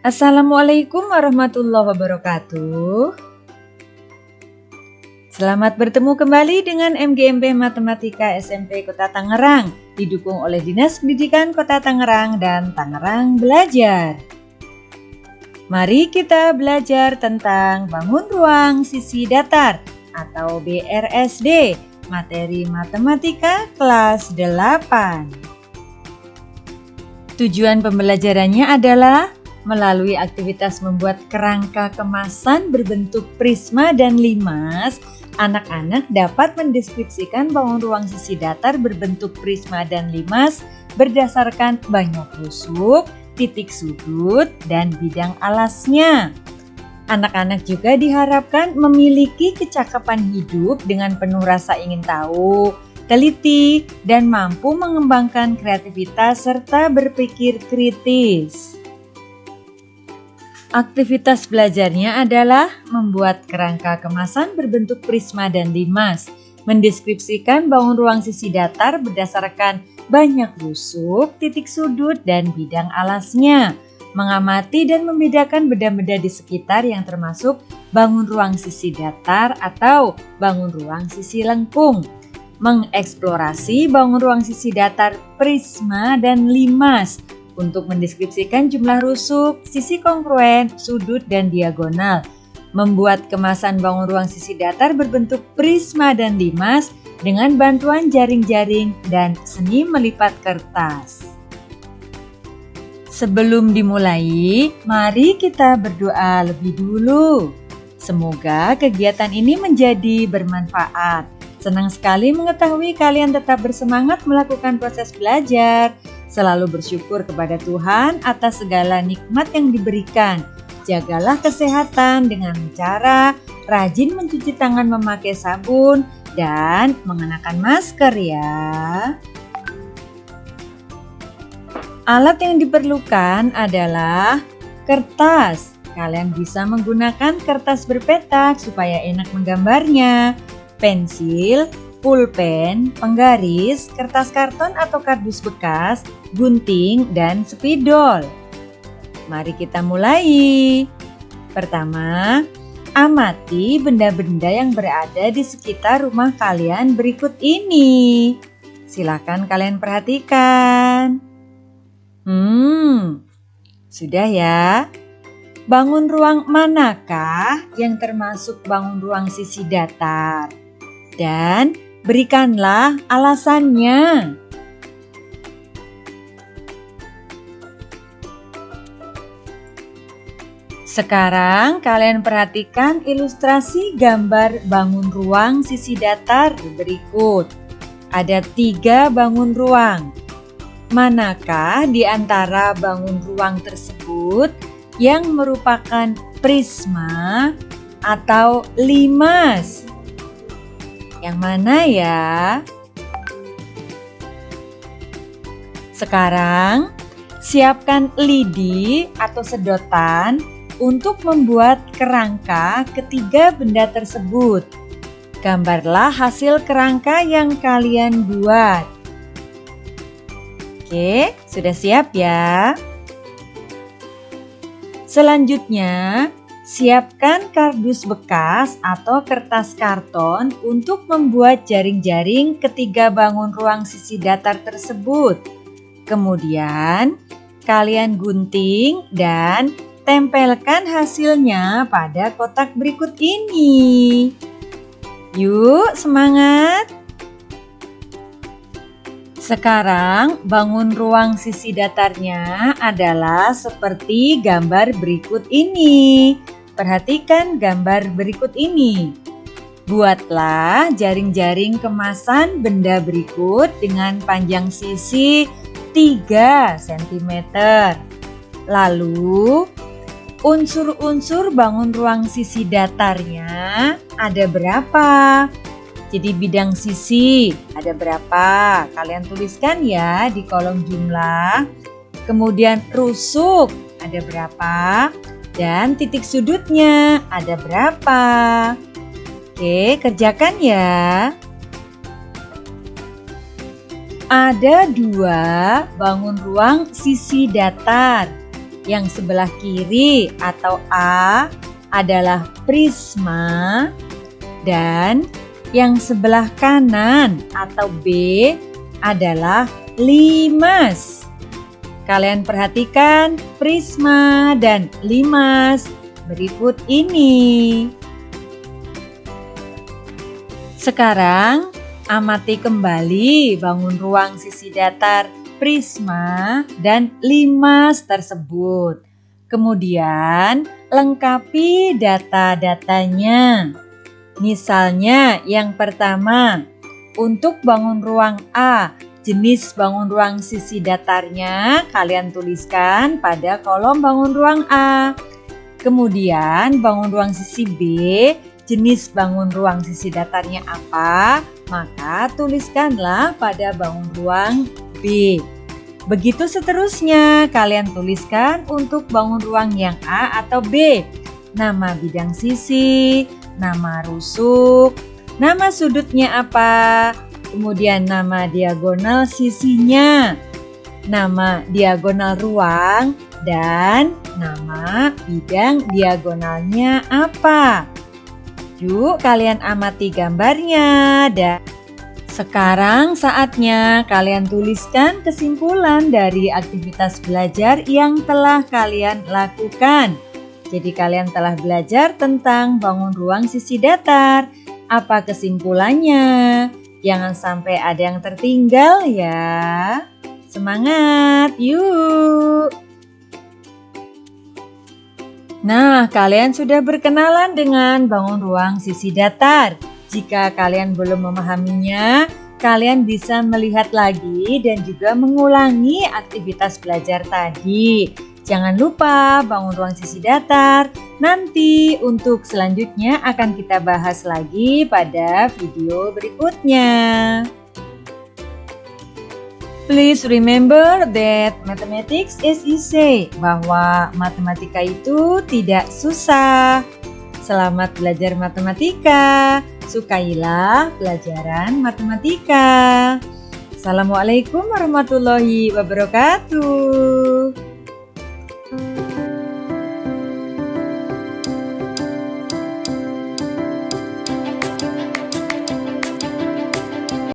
Assalamualaikum warahmatullahi wabarakatuh. Selamat bertemu kembali dengan MGMP Matematika SMP Kota Tangerang, didukung oleh Dinas Pendidikan Kota Tangerang dan Tangerang Belajar. Mari kita belajar tentang bangun ruang sisi datar atau BRSD, materi matematika kelas 8. Tujuan pembelajarannya adalah melalui aktivitas membuat kerangka kemasan berbentuk prisma dan limas, anak-anak dapat mendeskripsikan bangun ruang sisi datar berbentuk prisma dan limas berdasarkan banyak rusuk, titik sudut, dan bidang alasnya. Anak-anak juga diharapkan memiliki kecakapan hidup dengan penuh rasa ingin tahu, teliti, dan mampu mengembangkan kreativitas serta berpikir kritis. Aktivitas belajarnya adalah membuat kerangka kemasan berbentuk prisma dan limas, mendeskripsikan bangun ruang sisi datar berdasarkan banyak rusuk, titik sudut, dan bidang alasnya, mengamati dan membedakan benda-benda di sekitar yang termasuk bangun ruang sisi datar atau bangun ruang sisi lengkung, mengeksplorasi bangun ruang sisi datar prisma dan limas, untuk mendeskripsikan jumlah rusuk, sisi kongruen, sudut, dan diagonal. Membuat kemasan bangun ruang sisi datar berbentuk prisma dan limas dengan bantuan jaring-jaring dan seni melipat kertas. Sebelum dimulai, mari kita berdoa lebih dulu. Semoga kegiatan ini menjadi bermanfaat. Senang sekali mengetahui kalian tetap bersemangat melakukan proses belajar. Selalu bersyukur kepada Tuhan atas segala nikmat yang diberikan. Jagalah kesehatan dengan cara rajin mencuci tangan memakai sabun dan mengenakan masker ya. Alat yang diperlukan adalah kertas. Kalian bisa menggunakan kertas berpetak supaya enak menggambarnya, pensil, pulpen, penggaris, kertas karton atau kardus bekas, gunting, dan spidol. Mari kita mulai. Pertama, amati benda-benda yang berada di sekitar rumah kalian berikut ini. Silakan kalian perhatikan. Sudah ya. Bangun ruang manakah yang termasuk bangun ruang sisi datar? Dan berikanlah alasannya. Sekarang kalian perhatikan ilustrasi gambar bangun ruang sisi datar berikut. Ada 3 bangun ruang. Manakah di antara bangun ruang tersebut yang merupakan prisma atau limas? Yang mana ya? Sekarang, siapkan lidi atau sedotan untuk membuat kerangka ketiga benda tersebut. Gambarlah hasil kerangka yang kalian buat. Oke, sudah siap ya? Selanjutnya, siapkan kardus bekas atau kertas karton untuk membuat jaring-jaring ketiga bangun ruang sisi datar tersebut. Kemudian, kalian gunting dan tempelkan hasilnya pada kotak berikut ini. Yuk, semangat! Sekarang, bangun ruang sisi datarnya adalah seperti gambar berikut ini. Perhatikan gambar berikut ini. Buatlah jaring-jaring kemasan benda berikut dengan panjang sisi 3 cm. Lalu, unsur-unsur bangun ruang sisi datarnya ada berapa? Jadi bidang sisi ada berapa? Kalian tuliskan ya di kolom jumlah. Kemudian rusuk ada berapa? Dan titik sudutnya ada berapa? Oke, kerjakan ya. Ada 2 bangun ruang sisi datar. Yang sebelah kiri atau A adalah prisma dan yang sebelah kanan atau B adalah limas. Kalian perhatikan prisma dan limas berikut ini. Sekarang amati kembali bangun ruang sisi datar prisma dan limas tersebut. Kemudian lengkapi data-datanya. Misalnya yang pertama, untuk bangun ruang A, jenis bangun ruang sisi datarnya kalian tuliskan pada kolom bangun ruang A. Kemudian bangun ruang sisi B, jenis bangun ruang sisi datarnya apa, maka tuliskanlah pada bangun ruang B. Begitu seterusnya, kalian tuliskan untuk bangun ruang yang A atau B. Nama bidang sisi, nama rusuk, nama sudutnya apa, kemudian nama diagonal sisinya, nama diagonal ruang, dan nama bidang diagonalnya apa. Yuk kalian amati gambarnya dan sekarang saatnya kalian tuliskan kesimpulan dari aktivitas belajar yang telah kalian lakukan. Jadi kalian telah belajar tentang bangun ruang sisi datar. Apa kesimpulannya? Jangan sampai ada yang tertinggal ya. Semangat, yuk! Nah, kalian sudah berkenalan dengan bangun ruang sisi datar. Jika kalian belum memahaminya, kalian bisa melihat lagi dan juga mengulangi aktivitas belajar tadi. Jangan lupa bangun ruang sisi datar. Nanti untuk selanjutnya akan kita bahas lagi pada video berikutnya. Please remember that mathematics is easy, bahwa matematika itu tidak susah. Selamat belajar matematika, sukailah pelajaran matematika. Assalamualaikum warahmatullahi wabarakatuh.